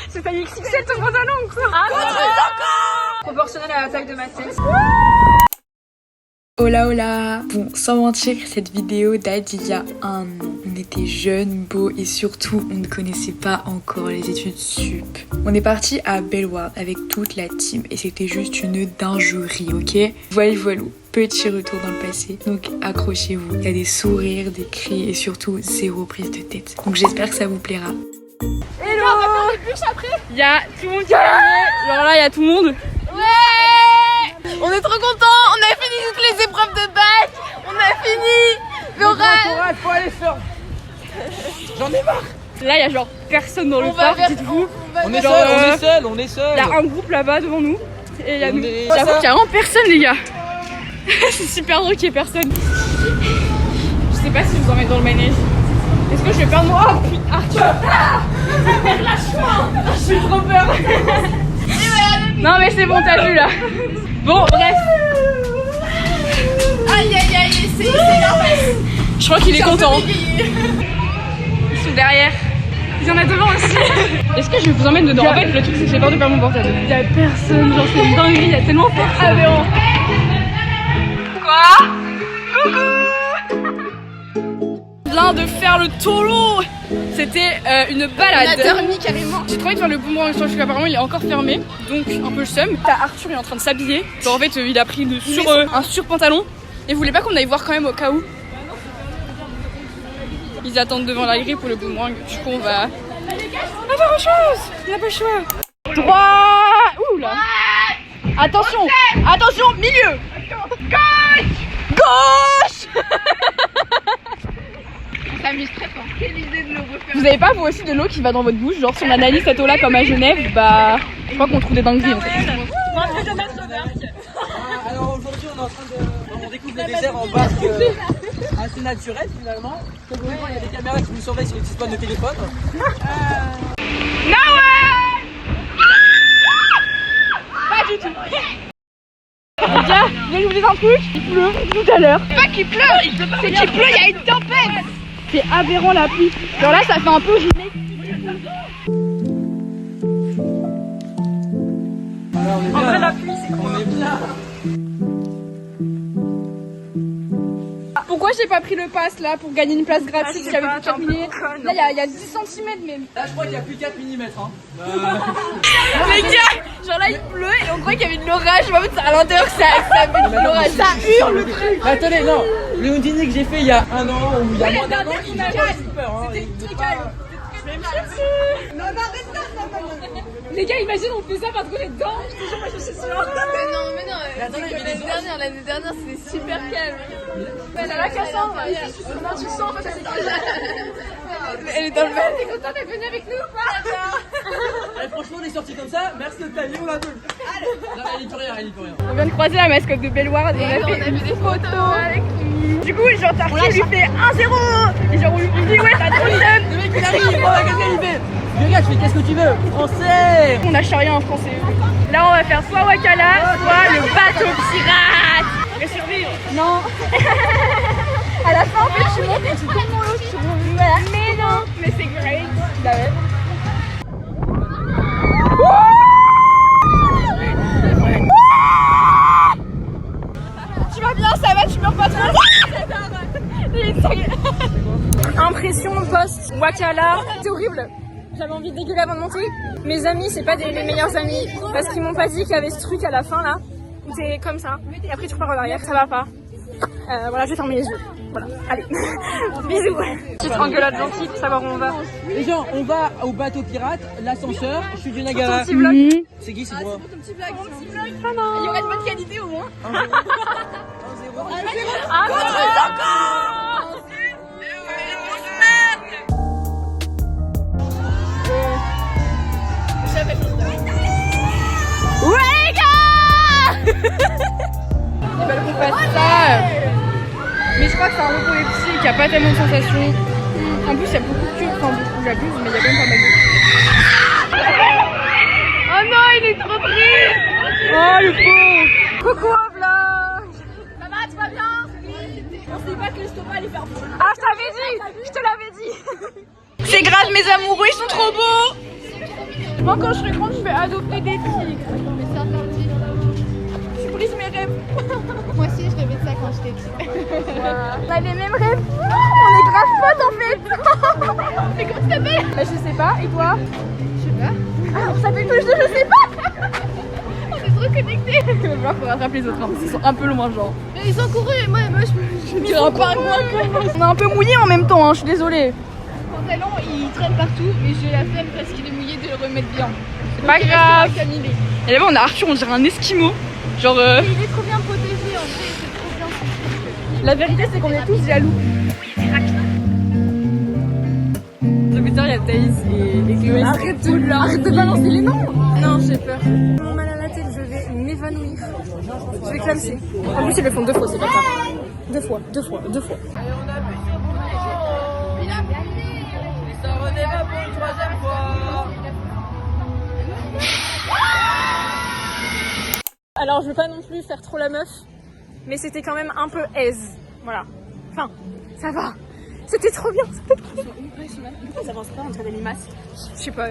C'est taille XXL ton pantalon ou quoi? Proportionnel à la taille de ma tête. Hola hola. Bon, sans mentir, cette vidéo date d'il y a un an. On était jeunes, beaux et surtout on ne connaissait pas encore les études sup. On est parti à Bellewaerde avec toute la team et c'était juste une dinguerie, ok? Voilà, petit retour dans le passé, donc accrochez-vous. Il y a des sourires, des cris et surtout zéro prise de tête. Donc j'espère que ça vous plaira. Hello! Il y a tout le monde qui est arrivé. Genre là, il y a tout le monde. On est trop contents, on a fini toutes les épreuves de bac, on a fini l'oral. Faut aller faire. J'en ai marre. Là, il y a genre personne dans le parc, dites-vous. On est Genre, seul. Il y a un groupe là-bas devant nous. Et il y a nous. est- J'avoue qu'il y a vraiment personne, les gars. C'est super drôle qu'il y ait personne. Je sais pas si je vous emmène dans le manège. Est-ce que je vais perdre moi? Oh putain, Arthur! Lâche-moi! J'ai trop peur. Non mais c'est bon, t'as vu là. Bon, bref. Aïe aïe aïe, c'est normal. Je crois qu'il est content. Ils sont derrière. Il y en a devant aussi. Est-ce que je vous emmène dedans? En fait, le truc c'est que j'ai peur de perdre mon portable. Il y a personne, genre c'est une dinguerie, il y a tellement personne. Aberrant. Quoi? Coucou. L'un de faire le taureau. C'était une balade. On a dormi carrément. J'ai trop envie de faire le boomerang parce qu'apparemment il est encore fermé, donc un peu le seum. T'as Arthur, il est en train de s'habiller. Genre en fait il a pris un surpantalon et voulait pas qu'on aille voir quand même au cas où. Ils attendent devant la grille pour le boomerang. Du coup on va avoir autre chose. On n'a pas le choix. Droit. Ouh là. Attention. Attention, milieu. Gauche. On s'amuse très fort. Quelle idée de le refaire. Vous avez pas vous aussi de l'eau qui va dans votre bouche? Genre si on analyse cette eau là comme à Genève, bah je crois qu'on trouve des dingueries en fait. Alors aujourd'hui on est en train de. On découvre le désert en basque assez naturel finalement. Comme vous pouvez voir, il y a des caméras qui nous surveillent sur les petits spots de téléphone. Pas du tout. Les gars, je vais vous dire un truc, il pleut tout à l'heure. Pas qu'il pleut, c'est qu'il pleut, il y a une tempête. C'est aberrant la pluie. Genre là, ça fait un peu gilet. Alors on est bien. En vrai, la pluie, c'est On est bien. Pourquoi j'ai pas pris le pass là pour gagner une place gratuite si j'avais plus 4 mm? Là, il y a 10 cm même. Là je crois qu'il y a plus 4 mm. Hein. Les gars, genre là il pleut et on croit qu'il y avait de l'orage. En fait, c'est à l'intérieur que ça fait de l'orage. Ça hurle le truc. Mais attendez, non. Le Houdini que j'ai fait il y a un an ou il y a moins d'un an, il m'a pas super. Hein. Très calme. Les gars, imagine, on fait ça parce qu'on est dedans. Je te jure, moi je suis sûre. Mais non. L'année dernière c'était super calme. Elle a la cassante. Ici, on a du sang face à ces Elle est dans le mal. T'es contente d'être venue avec nous ou pas? Allez, franchement, on est sorti comme ça. Merci de ta vie, on la veut. Non, elle y peut rien, On vient de croiser la mascotte de Bellewaerde et on a fait vu des photos avec lui. Du coup, genre, Tartier lui fait 1-0. Et genre, on lui dit, ouais, t'as trop le seum. Le mec il arrive, oh, qu'est-ce qu'il fait? Le gars, je fais qu'est-ce que tu veux? Français. On lâche rien en français. Là, on va faire soit Wakala, soit le bateau pirate. On va survivre. Non. À la fin, en fait, je suis montée, je suis tellement haut, je suis revenue. Voilà. Mais non, mais c'est great. Bah ouais. Tu vas bien, ça va, tu meurs pas trop. Impression post Wakala, c'est horrible. J'avais envie de dégueuler avant de monter. Mes amis, c'est pas les meilleurs amis parce qu'ils m'ont pas dit qu'il y avait ce truc à la fin là où c'est comme ça et après tu repars en arrière, ça va pas. Voilà, je vais fermer les yeux. Voilà, allez. Bisous. Petite engueulade gentille pour savoir où on va. Les gens, on va au bateau pirate, l'ascenseur, je suis du Niagara. Petit vlog. C'est qui, c'est moi? Ton petit blague. Il y aurait de bonne qualité au moins. Ah, ouais les gars. Ils veulent qu'on fasse ça. Mais je crois que c'est un repos épici qui a pas tellement de sensations. En plus il y a beaucoup de queues, enfin beaucoup j'abuse, mais il y a quand même pas mal de queues. Oh non, il est trop triste. Oh le pauvre. Coucou un vlog. Ça va, tu vas bien? On se dit pas que l'estomac allait faire bon. Ah je t'avais dit, je te l'avais dit. C'est grave, mes amoureux ils sont trop beaux. Moi quand je serai grande, je vais adopter des tigres. Mais c'est interdit. Tu brises mes rêves. Moi aussi, je rêvais de ça quand j'étais petite. On a les mêmes rêves. On est grave potes en fait. Mais comment tu t'appelles? Bah je sais pas, et toi? Je sais pas. Ah, on s'appelle tous les deux, je sais pas. On est trop connectés. Il va falloir qu'on rattrape les autres, non, parce qu'ils sont un peu loin genre. Mais ils ont couru et moi je dirais pas quoi. On est un peu mouillés en même temps, hein, je suis désolée. Mon talon, il traîne partout, mais j'ai la flemme parce qu'il est mouillé de le remettre bien. C'est pas grave. Et là-bas on a Arthur, on dirait un esquimau. Genre Mais il est trop bien protégé en vrai, c'est trop bien. la vérité c'est qu'on est tous jaloux. Le buteur il y a Thaïs et Chloé. Arrête de balancer les noms. Non j'ai peur. Mon mal à la tête, je vais m'évanouir. Je vais clamser. En plus ils le font 2 fois, c'est pas grave. 2 fois. Ça redémarre pour une 3e fois. Alors je veux pas non plus faire trop la meuf, mais c'était quand même un peu aise. Voilà. Enfin, ça va. C'était trop bien. Pourquoi ils avancent pas entre les limaces? Je sais pas.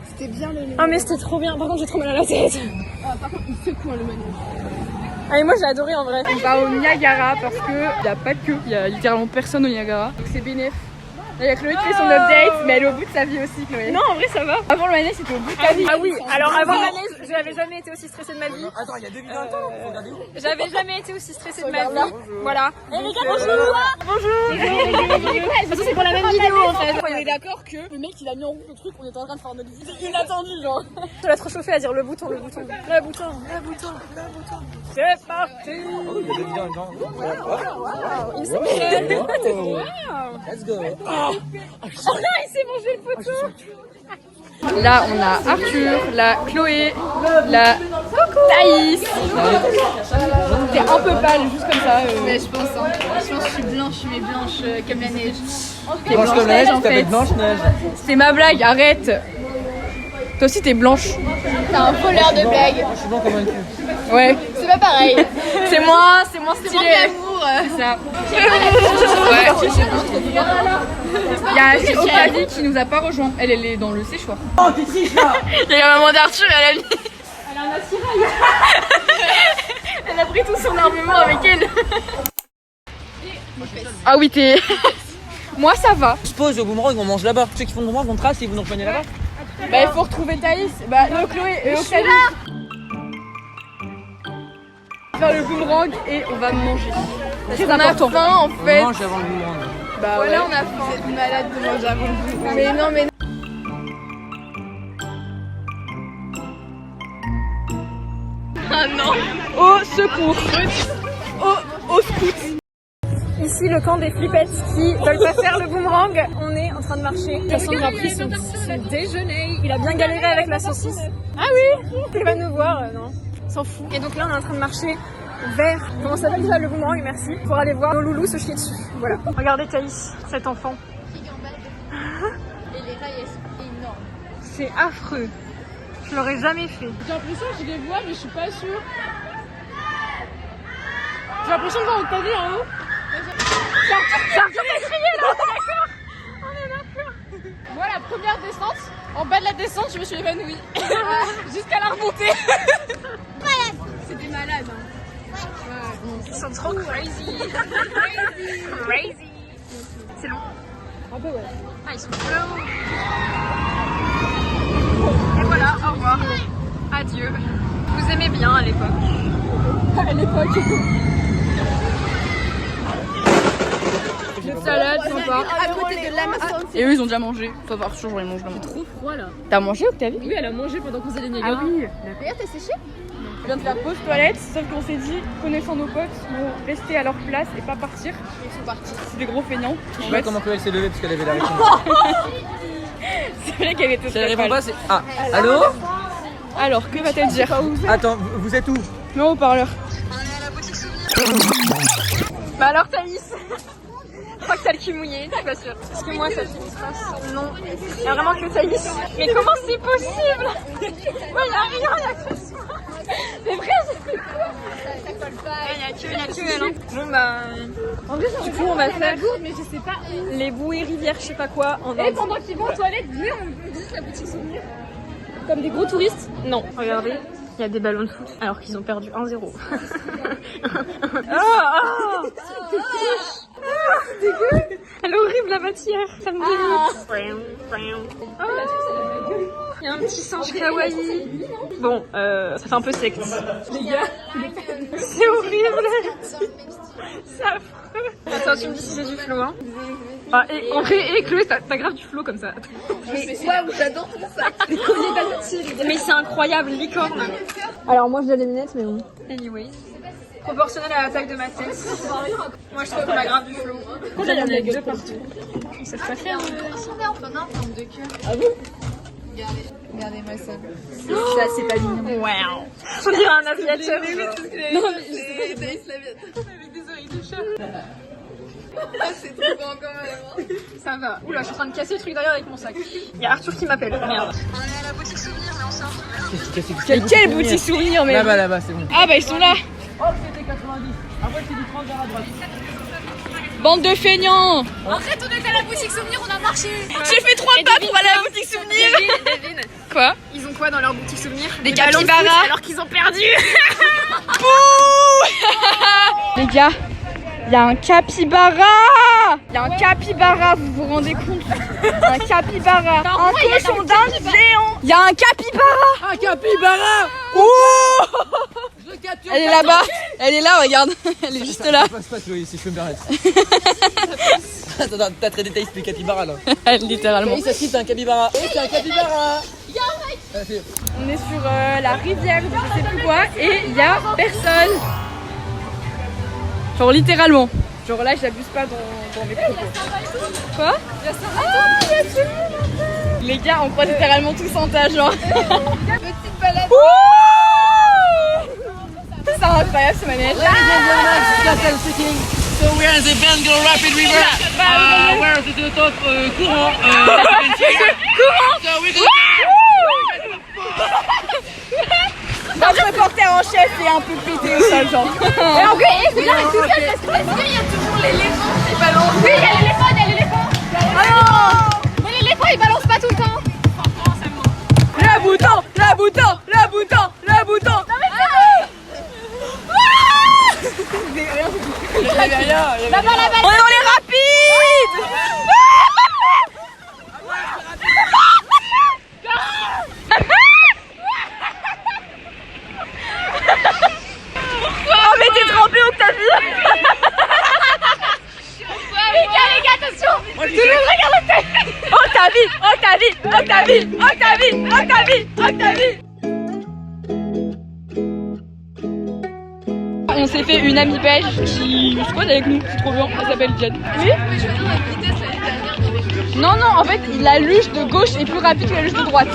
C'était bien le Ah mais c'était trop bien. Par contre j'ai trop mal à la tête. Par contre, il secoue le manège. Ah et moi j'ai adoré en vrai. On va au Niagara parce que y a pas de queue. Il y a littéralement personne au Niagara. Donc c'est bénéf. Là il y a Chloé qui fait son update, mais elle est au bout de sa vie aussi Chloé. Non en vrai ça va. Avant le manège c'était au bout de ta vie. Ah oui, alors avant le manège j'avais jamais été aussi stressée de ma vie. Attends, il y a 2 vidéos en temps, faut regarder où? J'avais jamais été aussi stressée de ma vie. Voilà. Et les gars, bonjour. De toute façon, c'est pour la même vidéo en fait. On est d'accord que le mec il a mis en route le truc, on est en train de faire notre vie. C'est inattendu, genre. Je l'ai trop chauffé à dire le bouton. C'est parti. Oh, il y a 2 vidéos en temps. Il s'est fait. Let's go. Il s'est mangé le poteau. Là, on a Arthur, la Chloé, la Thaïs. T'es un peu pâle, juste comme ça. Mais je pense, hein. Je pense que je suis blanche, mais blanche comme la neige. T'es Blanche-Neige en fait. Blanche-Neige. C'est ma blague, arrête. Toi aussi, t'es blanche. T'es un voleur de blagues. Je suis blanc comme un cul. Ouais. C'est pas pareil. C'est moi C'est mon stylé. amour. C'est ça. Ouais. Il y a Octavie qui nous a pas rejoint. Elle est dans le séchoir. Oh, t'es triche là. Il y a la maman d'Arthur et elle a mis. Elle a un attirail. Elle a pris tout son armement avec elle. Ah oui, t'es. Moi ça va. On se pose au boomerang, on mange là-bas. Ceux qui font le boomerang, on trace et vous nous rejoignez là-bas. Bah il faut retrouver Thaïs. Bah non, Chloé et Octavie. On va faire le boomerang et on va manger. Parce qu'on a faim en fait. On mange avant le boomerang. Bah Voilà, ouais. on a faim. Vous êtes malade de manger avant le bout. Mais non, mais non. Ah non. Au secours. Au scout. Ici le camp des flippettes qui veulent pas faire le boomerang. On est en train de marcher. Cassandre a pris son déjeuner. Il a bien galéré avec la saucisse. Ah oui. Il va nous voir, non. S'en fout. Et donc là on est en train de marcher vers, comment ça s'appelle déjà, le boomerang, merci, pour aller voir nos loulous se chier dessus. Voilà. Regardez Thaïs, cet enfant. Et les rails, elles sont énormes. C'est affreux. Je l'aurais jamais fait. J'ai l'impression que je les vois, mais je suis pas sûre. J'ai l'impression de voir Octavie en haut. J'ai Arthur qui a crié là, on est d'accord. Moi, la première descente, en bas de la descente, je me suis évanouie. Jusqu'à la remontée. C'était malade. Hein. Ils sont trop crazy. Crazy. C'est long. Un peu, ouais. Ah, ils sont flow. Et voilà, au revoir. Adieu. Vous aimez bien à l'époque. À l'époque. Une salade sympa. À côté de l'Amazon. Et eux ils ont déjà mangé. Faut voir sûr, j'en ai mangé. Trop froid là. T'as mangé Octavie? Oui, elle a mangé pendant qu'on faisait les Niagara. Ah oui. D'ailleurs, t'es séché? On vient de faire pause toilette, sauf qu'on s'est dit, connaissant nos potes, ils vont rester à leur place et pas partir. Ils sont partis. C'est des gros feignants. Je sais pas comment Chloé s'est levée parce qu'elle avait la réponse. C'est vrai qu'elle était Si elle très répond pâle. pas, c'est. Ah, allô? Alors, que va-t-elle dire? Attends, vous êtes où? Mets au haut-parleur. Bah alors Thaïs, je crois que t'as le cul mouillé, je suis pas sûre. Est-ce que moi ça fait une trace? Non. Il y a vraiment que Thaïs. Mais comment c'est possible? Ouais, il y a rien, il y a que ça. C'est vrai, c'est quoi? Ça colle pas. Il y a que elle. Hein. Bon bah, du coup on va faire Mais je sais pas où. les bouées rivières, je sais pas quoi, en Et Inde. pendant qu'ils vont aux toilettes, venez, on visite la boutique souvenir. Comme des gros touristes? Non. Regardez, il y a des ballons de foot alors qu'ils ont perdu 1-0. C'est dégueu. Elle est horrible la matière, ça me dégoûte. Il y a un petit singe kawaii. Bon, ça fait un peu secte. Les gars, c'est horrible. C'est affreux. Attends, tu me dis si c'est du flow, hein. Ah, et en vrai, et Chloé, t'as grave du flow comme ça. Mais waouh, j'adore tout ça. Mais c'est incroyable, licorne. Alors moi je donne les lunettes, mais bon. Anyway. Proportionnel à la taille de ma tête. Moi je trouve qu'on a grave du flow. Pourquoi il y en a deux partout? C'est pas faire. Regardez-moi ça. Ça c'est pas mignon. Wow. On dirait un aviateur. Non mais C'est islamienne. Avec des oreilles de chat. Ah, c'est trop grand quand même. ça va. Oula, je suis en train de casser le truc derrière avec mon sac. Il y a Arthur qui m'appelle. Merde. On est à la boutique souvenir, mais on sort. Quelle boutique souvenir, mais. Là-bas, c'est bon. Ah bah ils sont là. Oh, c'était 90. Après, c'est du 30 vers la droite. Bande de feignants. En fait, on était à la boutique souvenir, on a marché. J'ai fait 3 pas pour aller à la boutique souvenir. Devine. Quoi? Ils ont quoi dans leur boutique souvenir? Des ballons de foot, capybaras. alors qu'ils ont perdu. Les gars, il y a un capybara. Il y a un capybara, vous vous rendez compte? Un capybara. Un cochon d'Inde géant. Il y a un capybara. Un capybara. Oh, Je le capture. elle est là-bas. Elle est là, regarde. Elle est juste là. Ça passe pas, Chloé, si je peux me permettre. Attends, t'as très détaillé le capybara là. Littéralement. Oui, ça cite un capybara. Oui, c'est un capybara. On est sur la rivière de je sais plus quoi et il y a personne. Genre littéralement. Genre là j'abuse pas dans mes propos. Quoi? Il y a tout le monde. Les gars on croit littéralement tous en tas genre. Petite balade. C'est incroyable ce manège. So we're in the Bengal Rapid River. Where is the top courant? So we're Notre reporter en chef est un peu pété au sol genre. Et en vrai, c'est là, tout seul parce qu'il y a toujours l'éléphant qui balance. Oui, il y a l'éléphant, Ah Mais l'éléphant il balance pas tout le temps. non. Le bouton. On est dans les rapides. Oh mais t'es trempé Octavie. Les gars, attention. Tout le monde regarde Octavie. On s'est fait une amie belge qui squatte avec nous, c'est trop bien, elle s'appelle Jen. Oui. Mais je veux dire, la vitesse l'année dernière. Non, en fait, la luge de gauche est plus rapide que la luge de droite.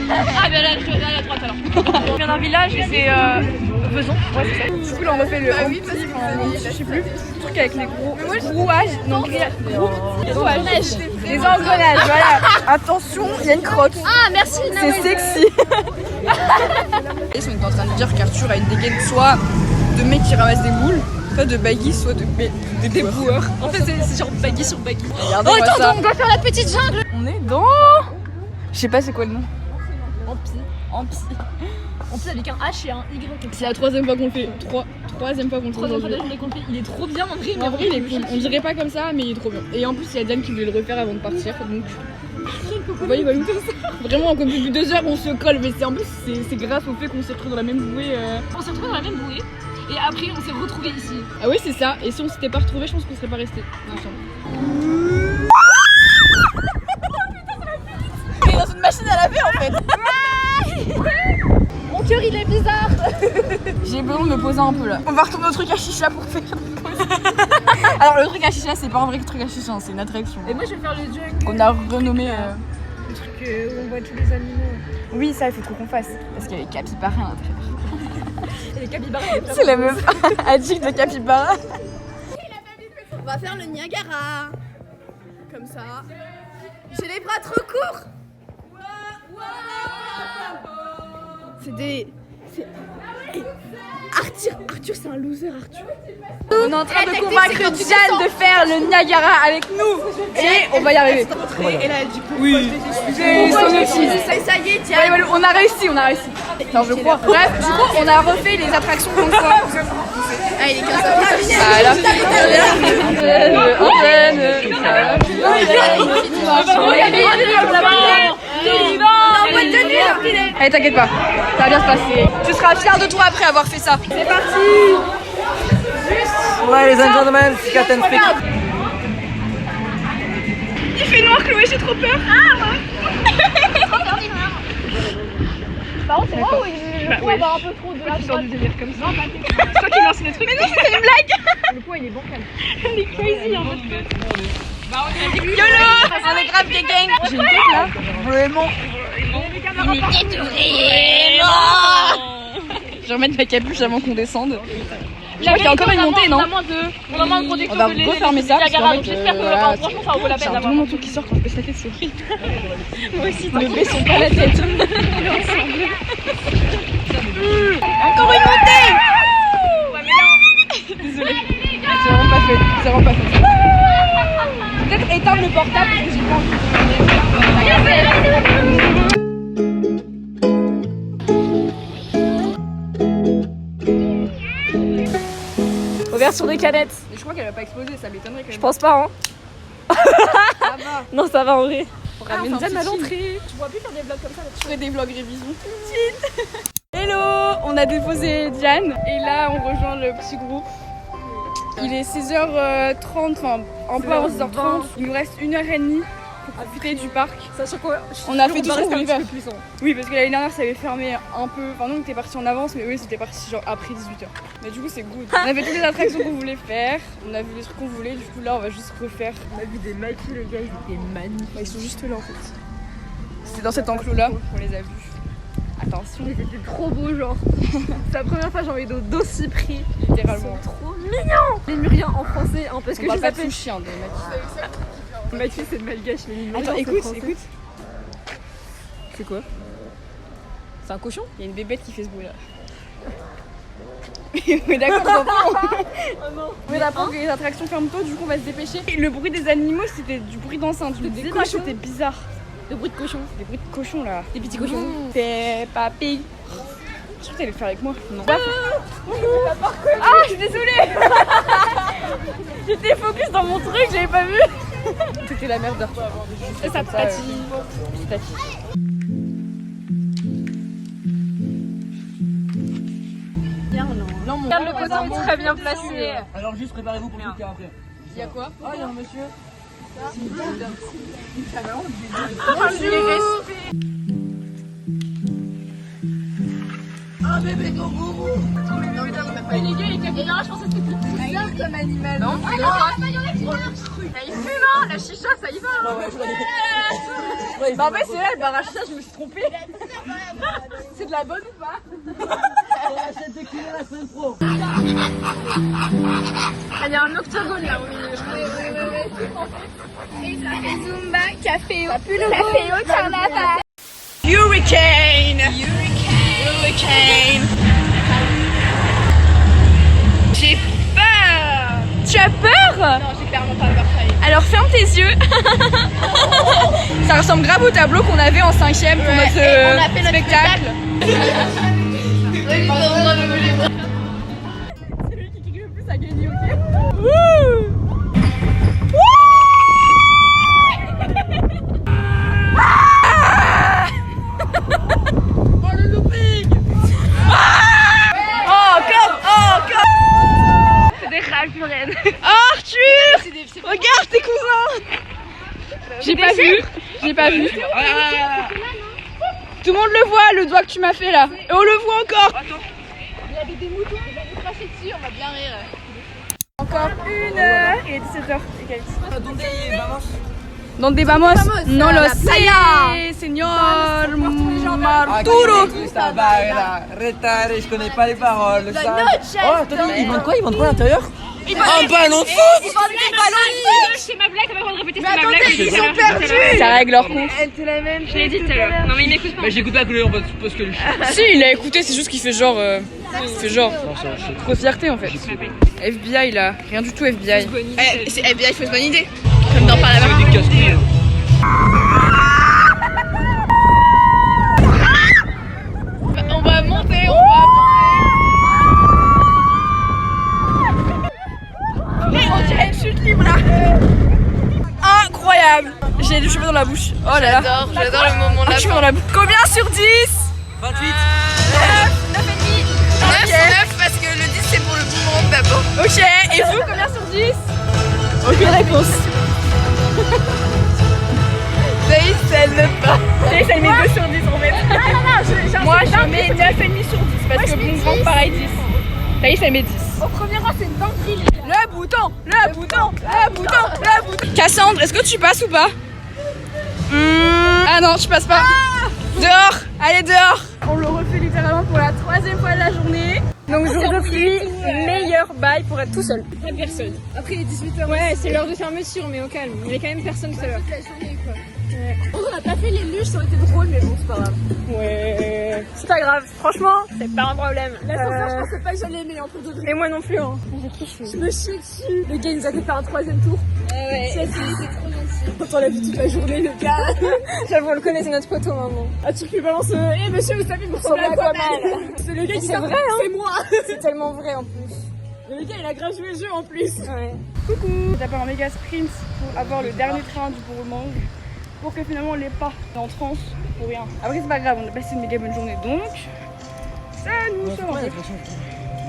Ah, ben là, à droite alors. On vient d'un village et c'est Beson. Ouais, c'est ça. Du coup, là, on refait le oui, parce que je sais plus, le truc avec les gros rouages, non, rouages, les engrenages, voilà. Attention, il y a une crotte. Ah, merci. C'est sexy. Ils sont en train de dire qu'Arthur a une dégaine soit de mec qui ramasse des moules, soit de baggy, soit de boueurs. En fait, c'est genre baggy sur baggy. Regardez-moi ça. On doit faire la petite jungle. On est dans... Je sais pas c'est quoi le nom. Ampi. En plus, avec un H et un Y. C'est la troisième fois qu'on le fait. Troisième fois qu'on le fait aujourd'hui. Il est trop bien, André. En vrai, il est cool. On dirait pas comme ça, mais il est trop bien. Et en plus, il y a Diane qui voulait le refaire avant de partir. Donc, il va nous faire ça. Vraiment, comme depuis 2 heures, on se colle. Mais en plus, c'est grâce au fait qu'on s'est retrouvés dans la même bouée. On s'est retrouvés dans la même bouée. Et après, on s'est retrouvés ici. Ah oui, c'est ça. Et si on s'était pas retrouvés, je pense qu'on serait pas restés ensemble. On est dans une machine à laver en fait. Mon cœur il est bizarre. J'ai besoin de me poser un peu là. On va retourner au truc à chicha pour faire une pause. Alors le truc à chicha c'est pas un vrai truc à chicha, c'est une attraction. Et moi, je vais faire le jungle. On a renommé... Le truc où on voit tous les animaux. Oui ça il faut qu'on fasse. Parce qu'il y a les capybaras à l'intérieur. Et les capybaras. C'est la meuf addict de capybara. On va faire le Niagara. Comme ça. J'ai les bras trop courts. C'est des... Arthur, c'est un loser, Arthur. On est en train de convaincre Diane de faire le Niagara avec nous. Et on va y arriver. Et là, du coup, Oui. C'est son outil. ça y est, tiens. Ouais, on a réussi. Enfin, je crois. Bref, du coup, on a refait les attractions qu'on fois. Ah, il est 15h. Voilà. Allez, t'inquiète pas, ça va bien se passer. Tu seras fier de toi après avoir fait ça. C'est parti. Ladies and gentlemen, Captain Speak. Il fait noir, Chloé, j'ai trop peur. Par contre, c'est moi ou le poids va un peu trop de la Tu sors du délire comme ça. C'est toi qui lance les trucs. Mais non, c'était une blague. Le poids, il est bancal. Elle est crazy en fait. YOLO. On est grave des gangs. J'ai une tête là. Vraiment. Je vais remettre ma capuche avant qu'on descende. Je crois qu'il y a encore une montée, non? On a moins de protection On va que les refermer ça. Parce qu'en fait, j'espère que voilà, franchement ça vaut la j'ai peine un d'avoir. double manteau qui sort quand je baisse la tête, c'est horrible. Moi aussi, Ne baissons pas la tête. Encore une montée. Ouais, mais là, Désolée. C'est vraiment pas fait. C'est vraiment pas fait. Peut-être éteindre le portable parce que j'ai pas envie ouverture des canettes. Je crois qu'elle va pas exploser, ça m'étonnerait quand Je même. pense pas, hein. Ça va. Non, ça va en vrai. On Ah, ramène enfin, Diane à petit l'entrée. Tu pourras plus faire des vlogs comme ça. Je ferai des vlogs révision. Hello. On a déposé Diane et là on rejoint le petit groupe. Il est 6h30, enfin un peu avant 6h30. Il nous reste 1h30 pour profiter du parc. Sachant On a fait tout ce qu'on voulait faire. Oui, parce que l'année dernière ça avait fermé un peu. Enfin, nous on était partis en avance, mais eux c'était parti genre après 18h. Mais du coup, c'est good. On a fait toutes les attractions qu'on voulait faire. On a vu les trucs qu'on voulait. Du coup, là, on va juste refaire. On a vu des maquis, les gars, ils étaient magnifiques. Bah, ils sont juste là en fait. C'est dans cet enclos là qu'on les a vus. Attention, Ils étaient trop beaux, genre. C'est la première fois que j'en ai d'aussi près. littéralement. Trop mignons. Les Muriens en français, hein, parce On que parle je pas de s'appelle. chien des mecs. Mathieu, c'est de malgache, mais les Muriens, Attends, c'est écoute, français. écoute. C'est quoi? C'est un cochon? Il y a une bébête qui fait ce bruit là. Mais d'accord, on va on va apprendre que les attractions ferment tôt, du coup on va se dépêcher. Et le bruit des animaux c'était du bruit d'enceinte. Le Des décoche cochons. c'était bizarre. Le bruit de cochon. Des bruits de cochons là. Des petits cochons. C'est papy. Je crois que t'allais le faire avec moi. Non. Ah, je suis désolée. J'étais focus dans mon truc, j'avais pas vu. C'était la merde d'Arthur. Et ça Tati. Non, mon Regarde le coton très bien placé. Alors juste préparez-vous pour tout faire après. Il y a quoi? Ah, il y a un monsieur. Mais les gars, les capillards, je pensais que c'était plus bizarre comme animal. Non, il fume, hein. La chicha, ça y va. Bah en fait c'est là le bar à chicha, je me suis trompée. C'est de la bonne ou pas? Achète des kilos la semaine pro. Il y a un octogone là au milieu, je crois. Zumba, café au carnaval. Hurricane! Hurricane! J'ai peur! Tu as peur? Non, j'ai clairement pas peur, ça y est. Alors ferme tes yeux. Ça ressemble grave au tableau qu'on avait en 5ème pour notre on a fait notre spectacle. Arthur! Regarde tes cousins! J'ai pas vu. Tout le monde le voit, le doigt que tu m'as fait là. Et on le voit encore. Il y avait des moutons, ils vont nous cracher dessus, on va bien rire. Encore 1h et 17h et quelques. ¿Dónde vamos? ¿Dónde vamos? No a lo la sé, playa. señor Ah, Arturo. Ça va, là. Retard, je connais pas les paroles. ça. noche, Oh, attendez, ils vendent quoi à l'intérieur? Un ballon de foot. C'est ma blague, t'as pas le droit de répéter, c'est ma blague. Ils sont perdus. Ça règle leur compte. Elle te la même. Je l'ai dit tout à l'heure. Non mais il m'écoute pas. Bah j'écoute pas que lui, on pose que lui. Si, il a écouté, c'est juste qu'il fait genre. Il fait genre. Trop fierté en fait. FBI là, rien du tout FBI. C'est FBI, faut se bonne idée. Comme dans Par la main. Des casse-couilles. On va monter, on dirait une chute libre là. Incroyable. J'ai du cheveux dans la bouche. Oh là là. J'adore le moment là. Cheveux dans la bouche. Combien sur 10? 28. 9 parce que le 10 c'est pour le boomerang d'abord. Ok, et vous combien sur 10? Aucune réponse. Thaïs, elle ne pas. Thaïs, elle met 2 sur 10 en fait. Moi je mets 9,5 sur 10 parce que boomerang pareil 10. Thaïs, elle met 10. Au premier rang, c'est une dinguerie. Le bouton, le bouton, le bouton, le bouton. Cassandre, est-ce que tu passes ou pas? Ah non, tu passes pas. Dehors, allez dehors. On le refait littéralement pour la 3e fois de la journée. Donc jour de pluie, meilleur bail pour être tout seul. Pas de personne. Après les 18h. Ouais, c'est l'heure de fermeture, mais au calme. Il y avait quand même personne tout à l'heure. La journée quoi. On a pas fait les luges, ça aurait été drôle, mais bon, c'est pas grave. Ouais. C'est pas grave, franchement, c'est pas un problème. L'ascenseur, je pensais pas que j'allais aimer en plus de Et moi non plus, hein. Je me chie dessus. Le gars, il nous a fait faire un 3e tour. Ouais. C'est trop gentil. Quand on l'a vu toute la journée, le gars. J'avoue, on le connaît, c'est notre poteau maintenant. Ah, tu lui balances. Eh monsieur, vous savez, vous ressemblez à quoi mal. C'est le gars qui C'est sort. vrai, hein. C'est moi. C'est tellement vrai en plus. Le gars, il a grave joué le jeu en plus. Ouais. Coucou. D'abord un méga sprint pour avoir le dernier train du boomerang. Pour que finalement on l'ait pas en transe pour rien. Après c'est pas grave, on a passé une méga bonne journée donc ça nous sort.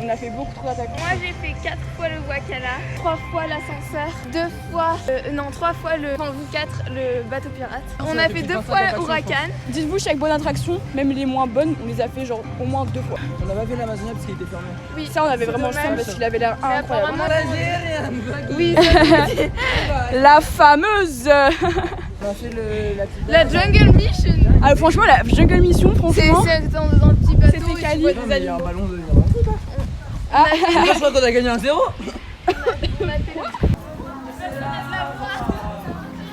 On a fait beaucoup trop d'attaques. Moi, j'ai fait 4 fois le Wakala, 3 fois l'ascenseur, 3 fois le. Enfin, vous 4, le bateau pirate. On a fait 2 fois Huracan. Dites-vous chaque bonne attraction, même les moins bonnes, on les a fait genre au moins 2 fois. On n'a pas fait l'Amazonia parce qu'il était fermé. Oui, ça on avait vraiment le seum parce qu'il avait l'air incroyable. Oui, La fameuse On a fait la petite. la Jungle Mission. Ah franchement la Jungle Mission franchement C'est dans le petit bateau. c'était et quali. tu vois Non, des mais il y a un animaux. ballon de. Ah, Je crois qu'on a gagné un 0.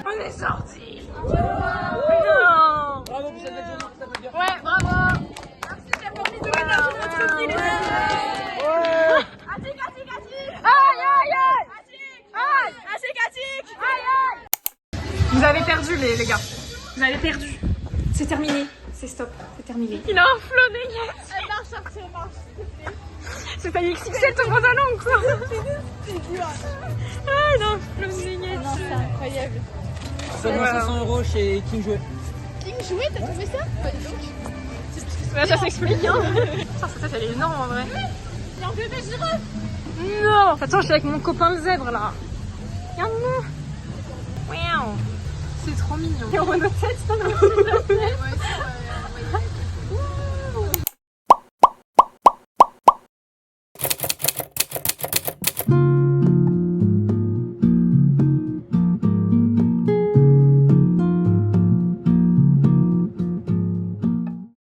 On est sortis. Non. Bravo pour cette belle journée, ça veut dire. Ouais, bravo. Merci, j'ai pas envie de venir sur notre fille, les amis. Atik, atik, atik. Aïe, aïe, aïe. Aïe, atik, atik. Aïe, aïe. Vous avez perdu les gars. Vous avez perdu. C'est terminé. C'est stop. C'est terminé. Il a un flot dégueulasse. Elle marche après, elle marche. C'est ta XXL ton pantalon ou quoi? Ah il a un flot dégueulasse. Non, c'est incroyable. Seulement 500 € chez King Jouet. King Jouet, t'as trouvé ça? Pas du tout. Ouais, ça s'explique hein. Putain, cette tête elle est énorme en vrai. Il y a un bébé girafe. Non. Attends, je suis avec mon copain le zèbre là. Regarde-moi. Wow. C'est trop mignon. Et on voit notre tête dans le Ouais, c'est